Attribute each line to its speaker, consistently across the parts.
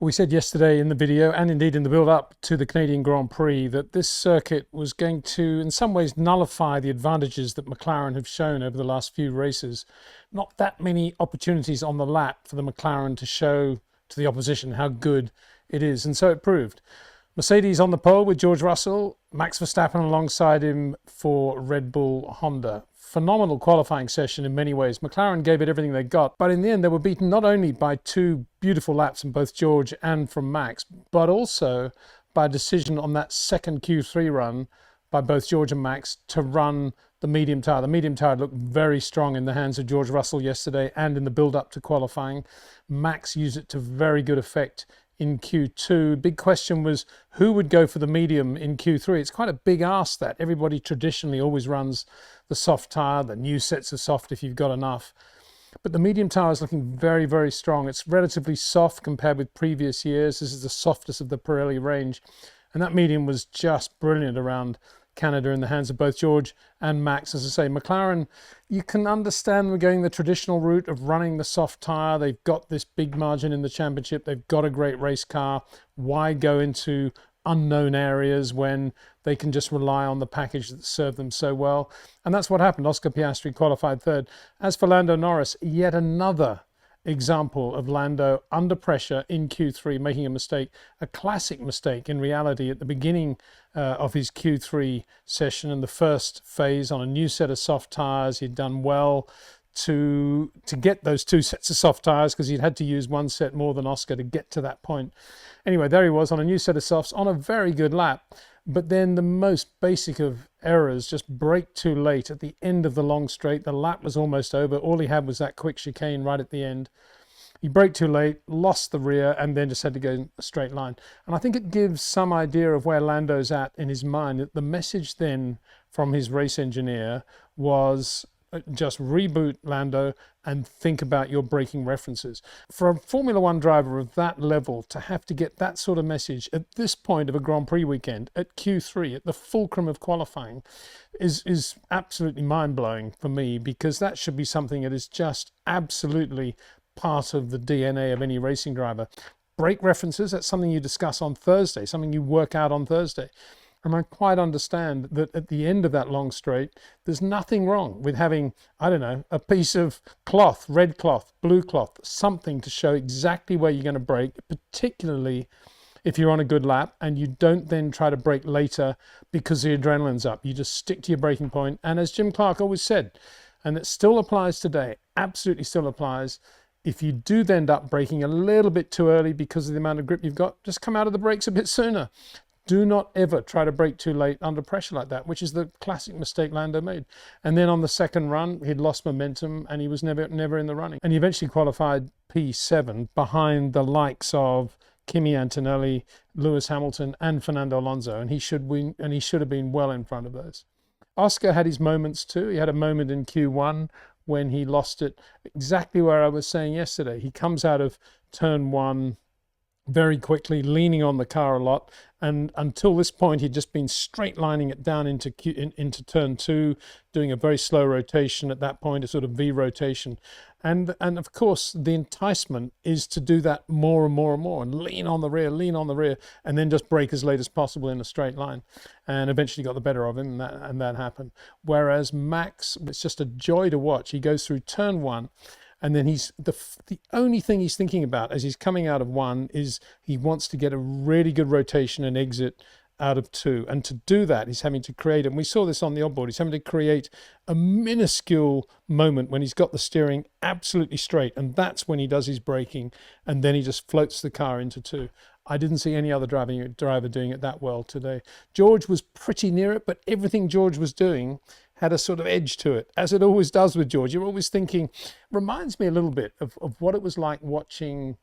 Speaker 1: We said yesterday in the video, and indeed in the build-up to the Canadian Grand Prix, that this circuit was going to, in some ways, nullify the advantages that McLaren have shown over the last few races. Not that many opportunities on the lap for the McLaren to show to the opposition how good it is, and so it proved. Mercedes on the pole with George Russell, Max Verstappen alongside him for Red Bull Honda. Phenomenal qualifying session in many ways. McLaren gave it everything they got, but in the end they were beaten not only by two beautiful laps from both George and from Max, but also by a decision on that second Q3 run by both George and Max to run the medium tyre. The medium tyre looked very strong in the hands of George Russell yesterday and in the build-up to qualifying. Max used it to very good effect in Q2. Big question was who would go for the medium in Q3. It's quite a big ask that. Everybody traditionally always runs the soft tyre, the new sets of soft if you've got enough. But the medium tyre is looking very, very strong. It's relatively soft compared with previous years. This is the softest of the Pirelli range. And that medium was just brilliant around Canada in the hands of both George and Max. As I say, McLaren, you can understand we're going the traditional route of running the soft tyre. They've got this big margin in the championship. They've got a great race car. Why go into unknown areas when they can just rely on the package that served them so well? And that's what happened. Oscar Piastri qualified third. As for Lando Norris, yet another example of Lando under pressure in Q3 making a mistake, a classic mistake in reality at the beginning of his Q3 session in the first phase on a new set of soft tyres. He'd done well to get those two sets of soft tyres because he'd had to use one set more than Oscar to get to that point. Anyway, there he was on a new set of softs on a very good lap. But then the most basic of errors, just brake too late at the end of the long straight. The lap was almost over. All he had was that quick chicane right at the end. He braked too late, lost the rear, and then just had to go in a straight line. And I think it gives some idea of where Lando's at in his mind. The message then from his race engineer was just reboot Lando and think about your braking references. For a Formula One driver of that level to have to get that sort of message at this point of a Grand Prix weekend, at Q3, at the fulcrum of qualifying, is absolutely mind-blowing for me, because that should be something that is just absolutely part of the DNA of any racing driver. Brake references, that's something you discuss on Thursday, something you work out on Thursday. And I quite understand that at the end of that long straight, there's nothing wrong with having, I don't know, a piece of cloth, red cloth, blue cloth, something to show exactly where you're going to brake, particularly if you're on a good lap and you don't then try to brake later because the adrenaline's up. You just stick to your braking point. And as Jim Clark always said, and it still applies today, absolutely still applies, if you do end up braking a little bit too early because of the amount of grip you've got, just come out of the brakes a bit sooner. Do not ever try to brake too late under pressure like that, which is the classic mistake Lando made. And then on the second run, he'd lost momentum and he was never in the running. And he eventually qualified P7 behind the likes of Kimi Antonells, Lewis Hamilton, and Fernando Alonso. And he should win, and he should have been well in front of those. Oscar had his moments too. He had a moment in Q1 when he lost it exactly where I was saying yesterday. He comes out of turn one very quickly, leaning on the car a lot, and until this point he'd just been straight lining it down into turn two, doing a very slow rotation at that point, a sort of V rotation, and of course the enticement is to do that more and more and more, and lean on the rear, and then just brake as late as possible in a straight line, and eventually got the better of him, and that happened. Whereas Max, it's just a joy to watch. He goes through turn one, and then he's the only thing he's thinking about as he's coming out of one is he wants to get a really good rotation and exit out of two. And to do that, he's having to create, and we saw this on the onboard, he's having to create a minuscule moment when he's got the steering absolutely straight. And that's when he does his braking, and then he just floats the car into two. I didn't see any other driver doing it that well today. George was pretty near it, but everything George was doing had a sort of edge to it, as it always does with George. You're always thinking, reminds me a little bit of what it was like watching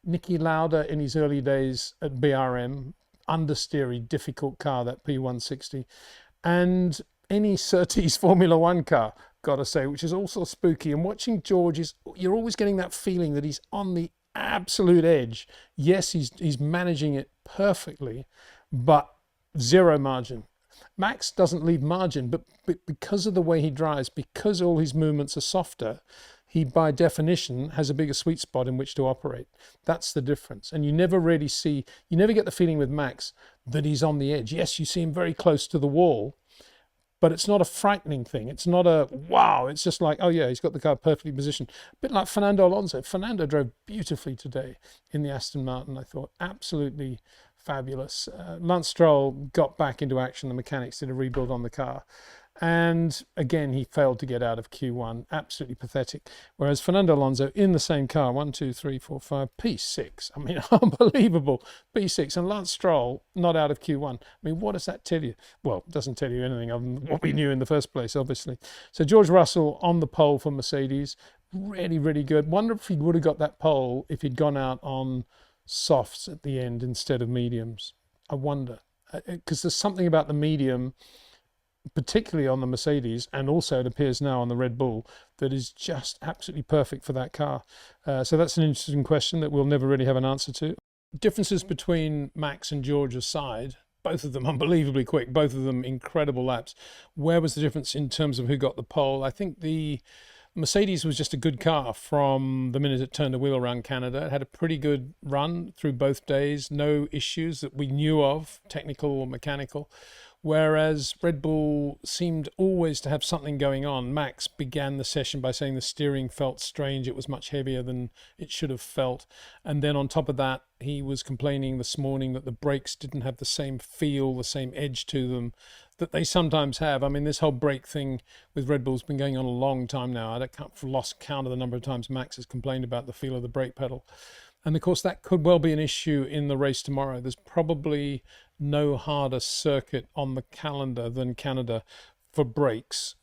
Speaker 1: Niki Lauda in his early days at BRM, understeery, difficult car, that P160, and any Surtees Formula One car, gotta say, which is also spooky. And watching George, you're always getting that feeling that he's on the absolute edge. Yes, he's managing it perfectly, but zero margin. Max doesn't leave margin, but because of the way he drives, because all his movements are softer, he by definition has a bigger sweet spot in which to operate. That's the difference. And you never get the feeling with Max that he's on the edge. Yes, you see him very close to the wall, but it's not a frightening thing. It's not a wow. It's just like, oh yeah, he's got the car perfectly positioned. A bit like Fernando Alonso. Fernando drove beautifully today in the Aston Martin, I thought. Absolutely fabulous. Lance Stroll got back into action. The mechanics did a rebuild on the car. And again, he failed to get out of Q1. Absolutely pathetic. Whereas Fernando Alonso in the same car, 1, 2, 3, 4, 5, P6. I mean, unbelievable. P6. And Lance Stroll not out of Q1. I mean, what does that tell you? Well, it doesn't tell you anything other than what we knew in the first place, obviously. So George Russell on the pole for Mercedes. Really, really good. Wonder if he would have got that pole if he'd gone out on softs at the end instead of mediums. I wonder. Because there's something about the medium, particularly on the Mercedes, and also it appears now on the Red Bull, that is just absolutely perfect for that car. So that's an interesting question that we'll never really have an answer to. Differences between Max and George aside, both of them unbelievably quick, both of them incredible laps. Where was the difference in terms of who got the pole? I think the Mercedes was just a good car from the minute it turned the wheel around Canada. It had a pretty good run through both days, no issues that we knew of, technical or mechanical. Whereas Red Bull seemed always to have something going on. Max began the session by saying the steering felt strange. It was much heavier than it should have felt. And then on top of that, he was complaining this morning that the brakes didn't have the same feel, the same edge to them that they sometimes have. I mean, this whole brake thing with Red Bull's been going on a long time now. I've lost count of the number of times Max has complained about the feel of the brake pedal. And of course, that could well be an issue in the race tomorrow. There's probably no harder circuit on the calendar than Canada for brakes.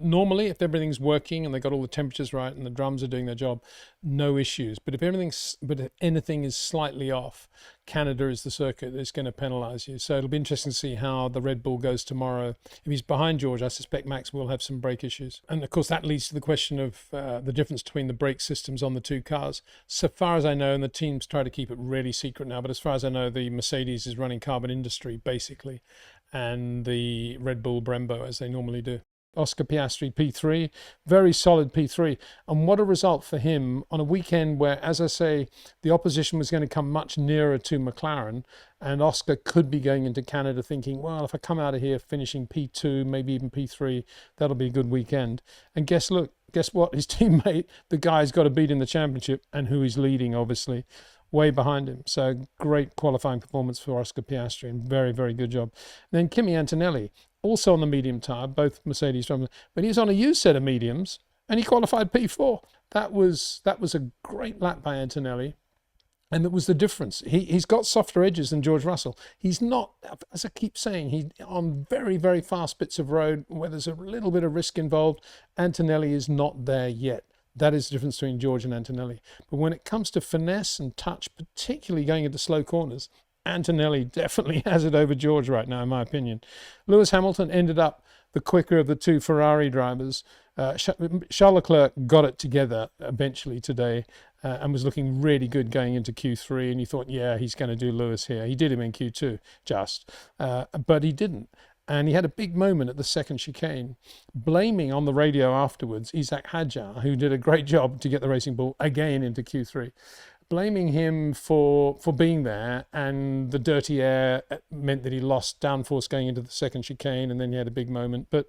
Speaker 1: Normally, if everything's working and they got all the temperatures right and the drums are doing their job, no issues. But if anything is slightly off, Canada is the circuit that's going to penalise you. So it'll be interesting to see how the Red Bull goes tomorrow. If he's behind George, I suspect Max will have some brake issues. And of course, that leads to the question of the difference between the brake systems on the two cars. So far as I know, and the teams try to keep it really secret now, but as far as I know, the Mercedes is running carbon industry basically, and the Red Bull Brembo as they normally do. Oscar Piastri P3, very solid P3, and what a result for him on a weekend where, as I say, the opposition was going to come much nearer to McLaren, and Oscar could be going into Canada thinking, well, if I come out of here finishing P2, maybe even P3, that'll be a good weekend. And guess what? His teammate, the guy's got to beat in the championship, and who he's leading, obviously, way behind him. So great qualifying performance for Oscar Piastri, and very, very good job. And then Kimi Antonells, also on the medium tyre, both Mercedes drivers, but he was on a used set of mediums and he qualified P4. That was a great lap by Antonells, and it was the difference. He's got softer edges than George Russell. He's not, as I keep saying, he's on very, very fast bits of road where there's a little bit of risk involved. Antonells is not there yet. That is the difference between George and Antonells. But when it comes to finesse and touch, particularly going into slow corners, Antonells definitely has it over George right now, in my opinion. Lewis Hamilton ended up the quicker of the two Ferrari drivers. Charles Leclerc got it together eventually today and was looking really good going into Q3. And you thought, yeah, he's going to do Lewis here. He did him in Q2, but he didn't. And he had a big moment at the second chicane, blaming on the radio afterwards Isaac Hadjar, who did a great job to get the Racing Bull again into Q3. Blaming him for being there, and the dirty air meant that he lost downforce going into the second chicane, and then he had a big moment. But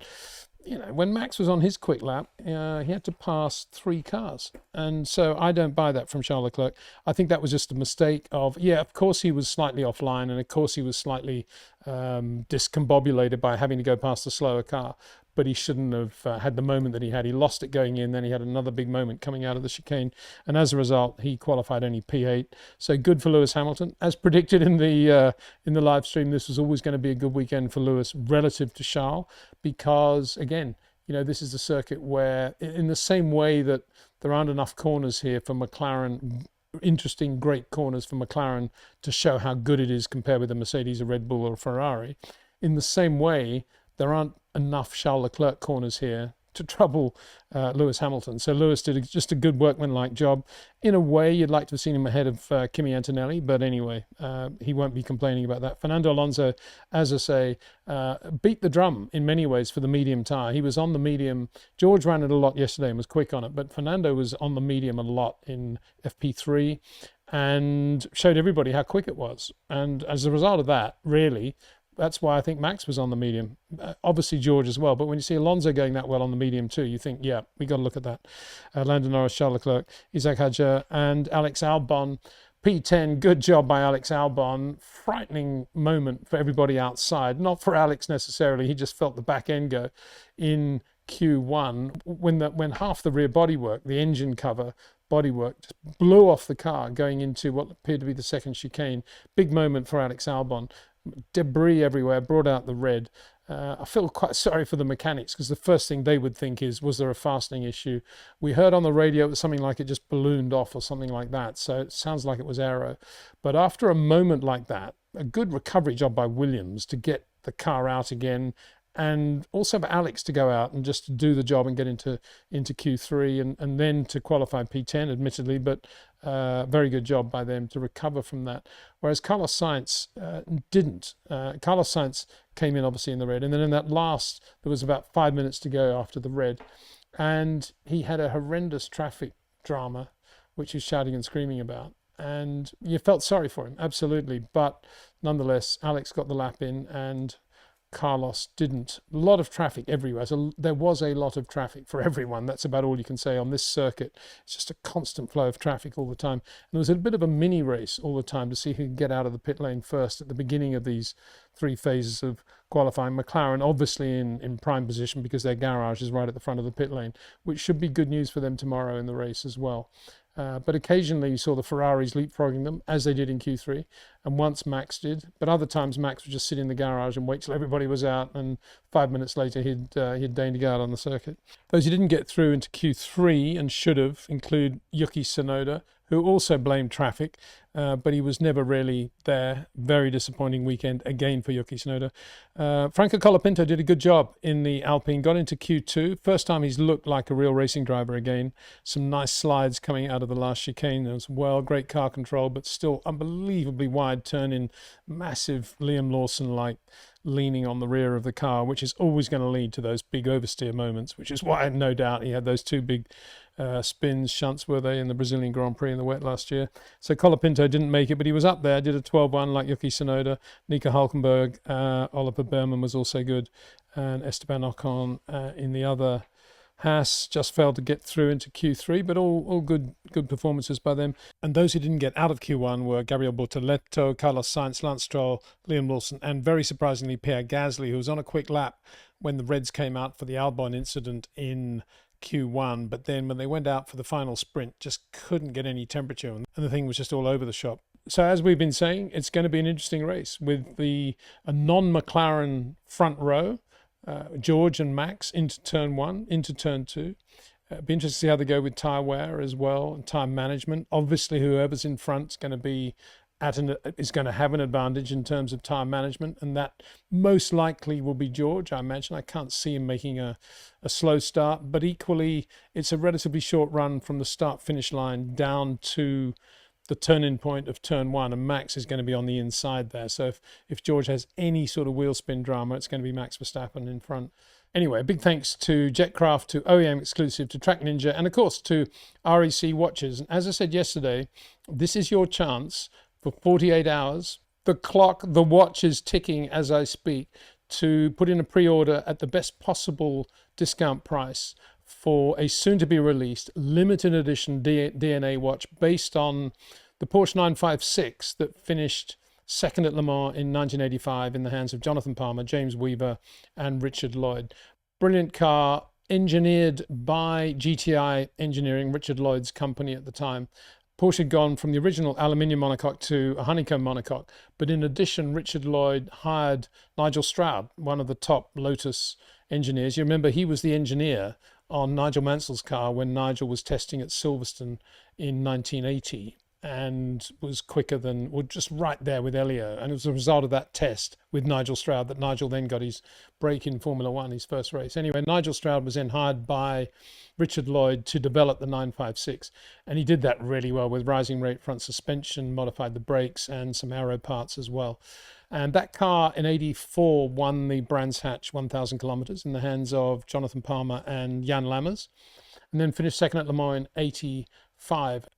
Speaker 1: you know, when Max was on his quick lap, he had to pass 3 cars. And so I don't buy that from Charles Leclerc. I think that was just a mistake of, yeah, of course he was slightly offline, and of course he was slightly discombobulated by having to go past the slower car. But he shouldn't have had the moment that he had. He lost it going in, then he had another big moment coming out of the chicane, and as a result, he qualified only P8. So good for Lewis Hamilton. As predicted in the live stream, this was always going to be a good weekend for Lewis relative to Charles, because again, you know, this is the circuit where, in the same way that there aren't enough corners here for McLaren, interesting, great corners for McLaren to show how good it is compared with a Mercedes, a Red Bull, or a Ferrari. In the same way, there aren't enough Charles Leclerc corners here to trouble Lewis Hamilton. So Lewis did just a good workmanlike job. In a way, you'd like to have seen him ahead of Kimi Antonells, but anyway, he won't be complaining about that. Fernando Alonso, as I say, beat the drum in many ways for the medium tyre. He was on the medium. George ran it a lot yesterday and was quick on it, but Fernando was on the medium a lot in FP3 and showed everybody how quick it was. And as a result of that, really, that's why I think Max was on the medium. Obviously George as well, but when you see Alonso going that well on the medium too, you think, yeah, we got to look at that. Lando Norris, Charles Leclerc, Isaac Hadjar, and Alex Albon. P10, good job by Alex Albon. Frightening moment for everybody outside. Not for Alex necessarily, he just felt the back end go in Q1 when half the rear bodywork, the engine cover bodywork, just blew off the car going into what appeared to be the second chicane. Big moment for Alex Albon. Debris everywhere, brought out the red. I feel quite sorry for the mechanics because the first thing they would think is, was there a fastening issue? We heard on the radio it was something like it just ballooned off or something like that. So it sounds like it was aero. But after a moment like that, a good recovery job by Williams to get the car out again, and also for Alex to go out and just do the job and get into Q3 and then to qualify P10, admittedly, but very good job by them to recover from that. Whereas Carlos Sainz didn't. Carlos Sainz came in obviously in the red, and then in that last, there was about 5 minutes to go after the red, and he had a horrendous traffic drama, which he was shouting and screaming about. And you felt sorry for him, absolutely. But nonetheless, Alex got the lap in and Carlos didn't. A lot of traffic everywhere. So there was a lot of traffic for everyone. That's about all you can say on this circuit. It's just a constant flow of traffic all the time. And there was a bit of a mini race all the time to see who could get out of the pit lane first at the beginning of these 3 phases of qualifying. McLaren obviously in prime position because their garage is right at the front of the pit lane, which should be good news for them tomorrow in the race as well. But occasionally you saw the Ferraris leapfrogging them, as they did in Q3, and once Max did. But other times Max would just sit in the garage and wait till everybody was out, and 5 minutes later he'd deign to go out on the circuit. Those who didn't get through into Q3 and should have include Yuki Tsunoda, who also blamed traffic, but he was never really there. Very disappointing weekend again for Yuki Tsunoda. Franco Colapinto did a good job in the Alpine, got into Q2. First time he's looked like a real racing driver again. Some nice slides coming out of the last chicane as well. Great car control, but still unbelievably wide turn in, massive Liam Lawson-like leaning on the rear of the car, which is always going to lead to those big oversteer moments, which is why no doubt he had those 2 big shunts, were they, in the Brazilian Grand Prix in the wet last year. So Colapinto didn't make it, but he was up there, did a 12-1 like Yuki Tsunoda. Nico Hülkenberg, Oliver Behrmann was also good, and Esteban Ocon in the other Haas just failed to get through into Q3, but all good performances by them. And those who didn't get out of Q1 were Gabriel Bortoleto, Carlos Sainz, Lance Stroll, Liam Lawson, and very surprisingly Pierre Gasly, who was on a quick lap when the Reds came out for the Albon incident in Q1, but then when they went out for the final sprint, just couldn't get any temperature, and the thing was just all over the shop. So as we've been saying, it's going to be an interesting race with a non-McLaren front row, George and Max into turn 1, into turn 2. It'll be interesting to see how they go with tyre wear as well and tyre management. Obviously, whoever's in front is going to be is going to have an advantage in terms of tyre management, and that most likely will be George, I imagine. I can't see him making a slow start, but equally it's a relatively short run from the start-finish line down to the turn-in point of turn 1, and Max is going to be on the inside there. So if George has any sort of wheel spin drama, it's going to be Max Verstappen in front. Anyway, big thanks to Jetcraft, to OEM Exclusive, to Track Ninja, and of course to REC Watches. And as I said yesterday, this is your chance for 48 hours. The watch is ticking as I speak to put in a pre-order at the best possible discount price for a soon-to-be-released limited edition DNA watch based on the Porsche 956 that finished second at Le Mans in 1985 in the hands of Jonathan Palmer, James Weaver, and Richard Lloyd. Brilliant car, engineered by GTI Engineering, Richard Lloyd's company at the time. Porsche had gone from the original aluminium monocoque to a honeycomb monocoque, but in addition, Richard Lloyd hired Nigel Stroud, one of the top Lotus engineers. You remember he was the engineer on Nigel Mansell's car when Nigel was testing at Silverstone in 1980. and was quicker than, well, just right there with Elio. And it was a result of that test with Nigel Stroud that Nigel then got his break in Formula One, his first race. Anyway, Nigel Stroud was then hired by Richard Lloyd to develop the 956, and he did that really well with rising rate front suspension, modified the brakes and some aero parts as well. And that car in '84 won the Brands Hatch 1,000 kilometers in the hands of Jonathan Palmer and Jan Lammers, and then finished second at Le Mans in '85.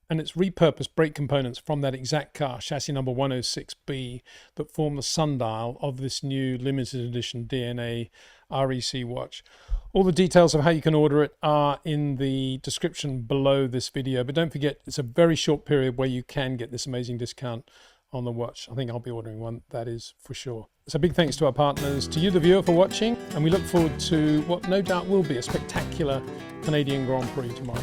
Speaker 1: And it's repurposed brake components from that exact car, chassis number 106B, that form the sundial of this new limited edition DNA REC watch. All the details of how you can order it are in the description below this video, but don't forget, it's a very short period where you can get this amazing discount on the watch. I think I'll be ordering one, that is for sure. So big thanks to our partners, to you the viewer for watching, and we look forward to what no doubt will be a spectacular Canadian Grand Prix tomorrow.